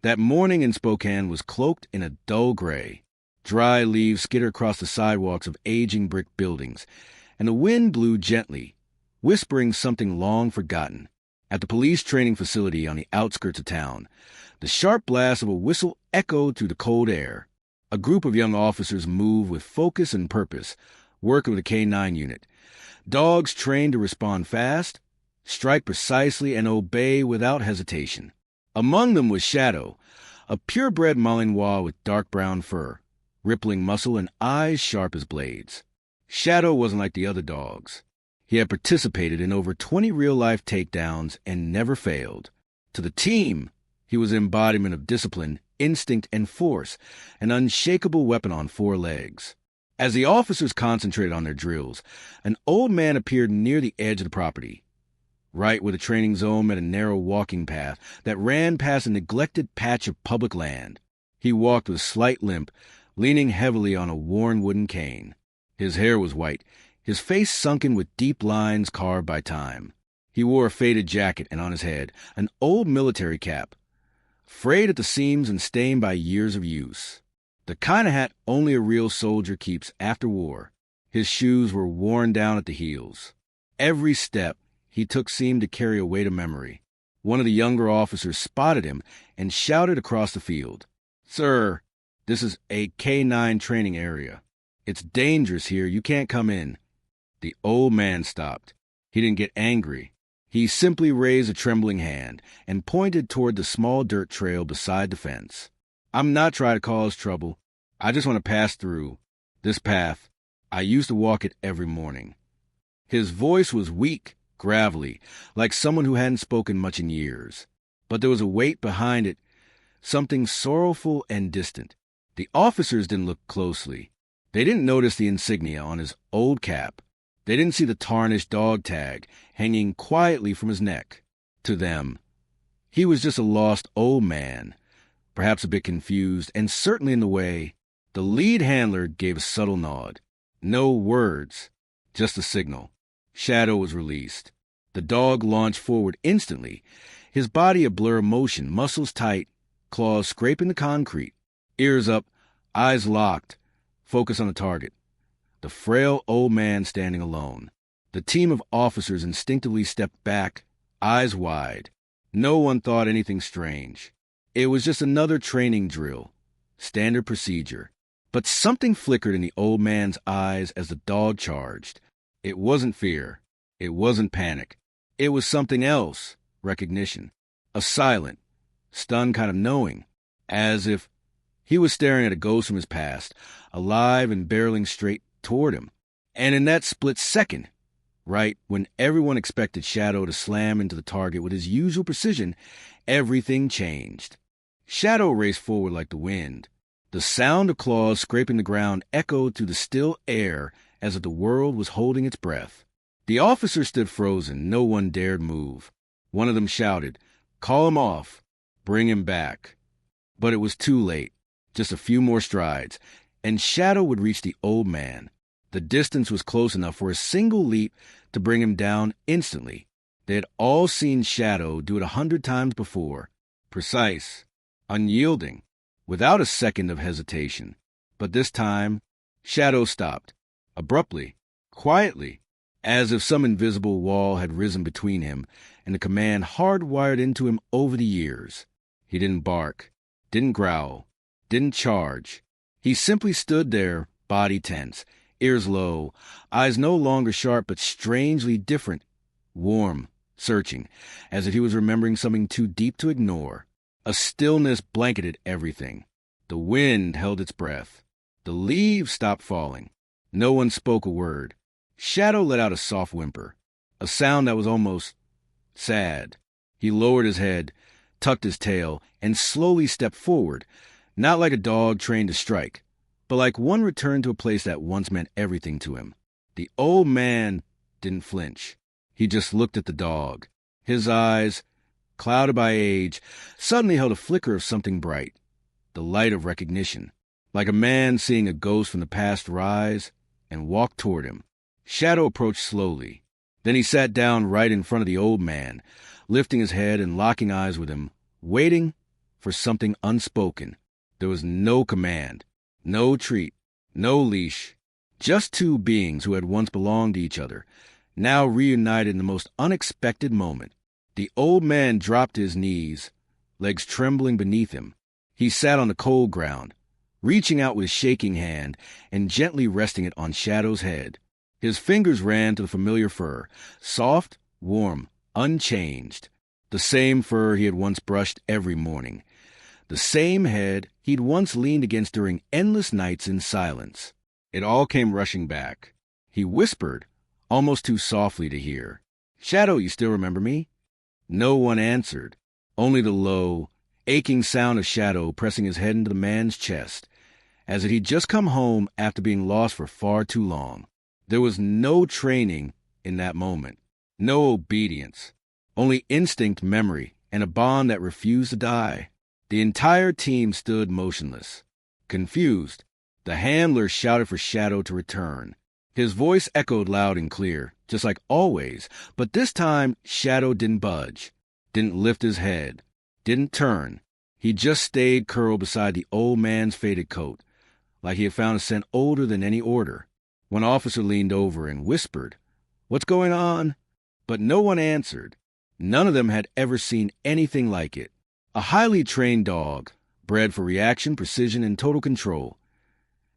That morning in Spokane was cloaked in a dull gray. Dry leaves skittered across the sidewalks of aging brick buildings, and the wind blew gently, whispering something long forgotten. At the police training facility on the outskirts of town, the sharp blast of a whistle echoed through the cold air. A group of young officers moved with focus and purpose, working with a K-9 unit. Dogs trained to respond fast, strike precisely, and obey without hesitation. Among them was Shadow, a purebred Malinois with dark brown fur, rippling muscle, and eyes sharp as blades. Shadow wasn't like the other dogs. He had participated in over 20 real-life takedowns and never failed. To the team, he was an embodiment of discipline, instinct, and force, an unshakable weapon on 4 legs. As the officers concentrated on their drills, an old man appeared near the edge of the property. Right where the training zone met a narrow walking path that ran past a neglected patch of public land. He walked with a slight limp, leaning heavily on a worn wooden cane. His hair was white, his face sunken with deep lines carved by time. He wore a faded jacket and on his head, an old military cap, frayed at the seams and stained by years of use. The kind of hat only a real soldier keeps after war. His shoes were worn down at the heels. Every step he took seemed to carry a weight of memory. One of the younger officers spotted him and shouted across the field, "Sir, this is a K-9 training area. It's dangerous here. You can't come in." The old man stopped. He didn't get angry. He simply raised a trembling hand and pointed toward the small dirt trail beside the fence. "I'm not trying to cause trouble. I just want to pass through. This path, I used to walk it every morning." His voice was weak, gravelly, like someone who hadn't spoken much in years. But there was a weight behind it, something sorrowful and distant. The officers didn't look closely. They didn't notice the insignia on his old cap. They didn't see the tarnished dog tag hanging quietly from his neck. To them, he was just a lost old man, perhaps a bit confused, and certainly in the way. The lead handler gave a subtle nod. No words, just a signal. Shadow was released. The dog launched forward instantly, his body a blur of motion, muscles tight, claws scraping the concrete, ears up, eyes locked, focus on the target. The frail old man standing alone. The team of officers instinctively stepped back, eyes wide. No one thought anything strange. It was just another training drill, standard procedure. But something flickered in the old man's eyes as the dog charged. It wasn't fear. It wasn't panic. It was something else, recognition. A silent, stunned kind of knowing, as if he was staring at a ghost from his past, alive and barreling straight toward him. And in that split second, right when everyone expected Shadow to slam into the target with his usual precision, everything changed. Shadow raced forward like the wind. The sound of claws scraping the ground echoed through the still air as if the world was holding its breath. The officer stood frozen. No one dared move. One of them shouted, "Call him off. Bring him back." But it was too late. Just a few more strides, and Shadow would reach the old man. The distance was close enough for a single leap to bring him down instantly. They had all seen Shadow do it 100 times before. Precise, unyielding, without a second of hesitation. But this time, Shadow stopped, abruptly, quietly, as if some invisible wall had risen between him and the command hardwired into him over the years. He didn't bark, didn't growl, didn't charge. He simply stood there, body tense, ears low, eyes no longer sharp but strangely different, warm, searching, as if he was remembering something too deep to ignore. A stillness blanketed everything. The wind held its breath. The leaves stopped falling. No one spoke a word. Shadow let out a soft whimper, a sound that was almost sad. He lowered his head, tucked his tail, and slowly stepped forward, not like a dog trained to strike, but like one returned to a place that once meant everything to him. The old man didn't flinch. He just looked at the dog. His eyes, clouded by age, suddenly held a flicker of something bright, the light of recognition, like a man seeing a ghost from the past rise and walk toward him. Shadow approached slowly. Then he sat down right in front of the old man, lifting his head and locking eyes with him, waiting for something unspoken. There was no command, no treat, no leash. Just two beings who had once belonged to each other, now reunited in the most unexpected moment. The old man dropped to his knees, legs trembling beneath him. He sat on the cold ground, reaching out with his shaking hand and gently resting it on Shadow's head. His fingers ran to the familiar fur, soft, warm, unchanged. The same fur he had once brushed every morning. The same head he'd once leaned against during endless nights in silence. It all came rushing back. He whispered, almost too softly to hear, "Shadow, you still remember me?" No one answered, only the low, aching sound of Shadow pressing his head into the man's chest, as if he'd just come home after being lost for far too long. There was no training in that moment, no obedience, only instinct, memory, and a bond that refused to die. The entire team stood motionless, confused. The handler shouted for Shadow to return. His voice echoed loud and clear, just like always, but this time Shadow didn't budge, didn't lift his head, didn't turn. He just stayed curled beside the old man's faded coat, like he had found a scent older than any order. One officer leaned over and whispered, "What's going on?" But no one answered. None of them had ever seen anything like it. A highly trained dog, bred for reaction, precision, and total control,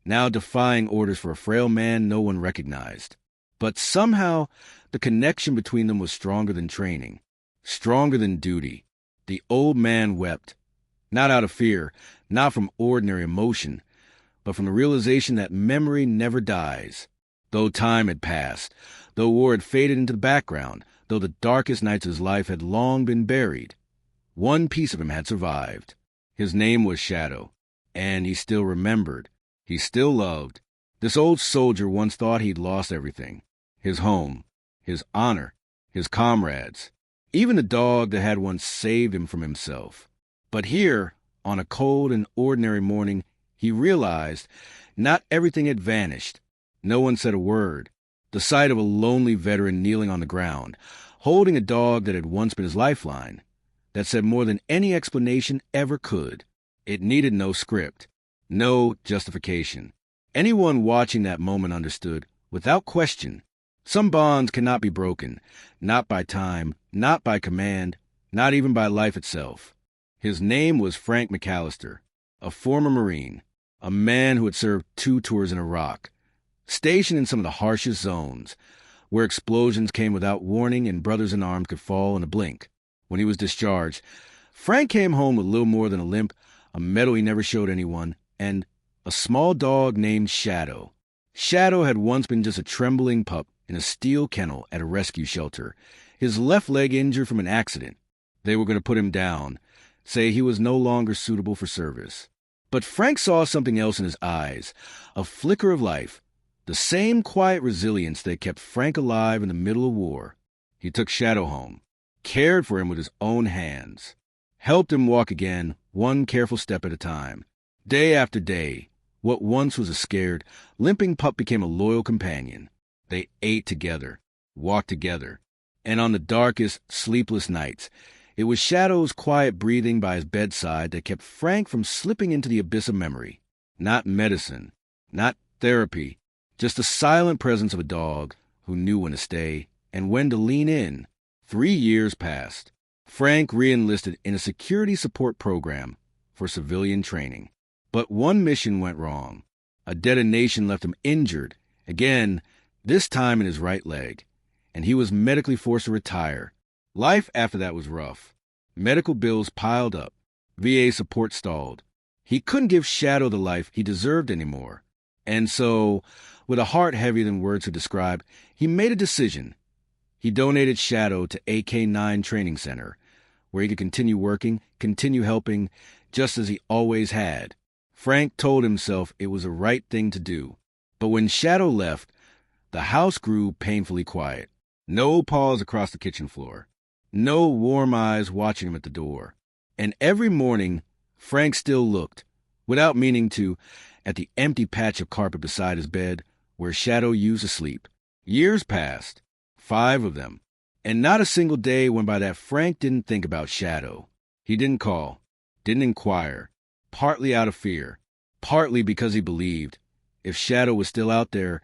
now defying orders for a frail man no one recognized. But somehow, the connection between them was stronger than training, stronger than duty. The old man wept, not out of fear, not from ordinary emotion, but from the realization that memory never dies. Though time had passed, though war had faded into the background, though the darkest nights of his life had long been buried, one piece of him had survived. His name was Shadow, and he still remembered. He still loved. This old soldier once thought he'd lost everything. His home, his honor, his comrades, even the dog that had once saved him from himself. But here, on a cold and ordinary morning, he realized not everything had vanished. No one said a word. The sight of a lonely veteran kneeling on the ground, holding a dog that had once been his lifeline, that said more than any explanation ever could. It needed no script, no justification. Anyone watching that moment understood, without question, some bonds cannot be broken, not by time, not by command, not even by life itself. His name was Frank McAllister, a former Marine, a man who had served 2 tours in Iraq, stationed in some of the harshest zones, where explosions came without warning and brothers in arms could fall in a blink. When he was discharged, Frank came home with little more than a limp, a medal he never showed anyone, and a small dog named Shadow. Shadow had once been just a trembling pup in a steel kennel at a rescue shelter, his left leg injured from an accident. They were going to put him down, say he was no longer suitable for service. But Frank saw something else in his eyes, a flicker of life, the same quiet resilience that kept Frank alive in the middle of war. He took Shadow home, cared for him with his own hands, helped him walk again, one careful step at a time. Day after day, what once was a scared, limping pup became a loyal companion. They ate together, walked together, and on the darkest, sleepless nights, it was Shadow's quiet breathing by his bedside that kept Frank from slipping into the abyss of memory. Not medicine, not therapy, just the silent presence of a dog who knew when to stay and when to lean in. 3 years passed. Frank re-enlisted in a security support program for civilian training. But one mission went wrong. A detonation left him injured, again, this time in his right leg, and he was medically forced to retire. Life after that was rough. Medical bills piled up. VA support stalled. He couldn't give Shadow the life he deserved anymore. And so, with a heart heavier than words could describe, he made a decision. He donated Shadow to AK-9 Training Center, where he could continue working, continue helping, just as he always had. Frank told himself it was the right thing to do. But when Shadow left, the house grew painfully quiet. No pause across the kitchen floor. No warm eyes watching him at the door. And every morning, Frank still looked, without meaning to, at the empty patch of carpet beside his bed where Shadow used to sleep. Years passed, 5 of them, and not a single day went by that Frank didn't think about Shadow. He didn't call, didn't inquire, partly out of fear, partly because he believed if Shadow was still out there,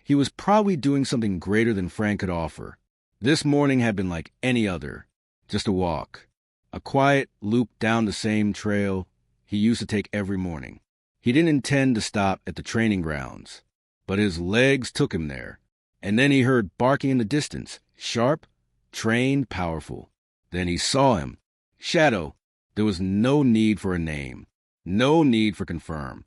he was probably doing something greater than Frank could offer. This morning had been like any other, just a walk, a quiet loop down the same trail he used to take every morning. He didn't intend to stop at the training grounds, but his legs took him there. And then he heard barking in the distance, sharp, trained, powerful. Then he saw him. Shadow. There was no need for a name, no need for confirm.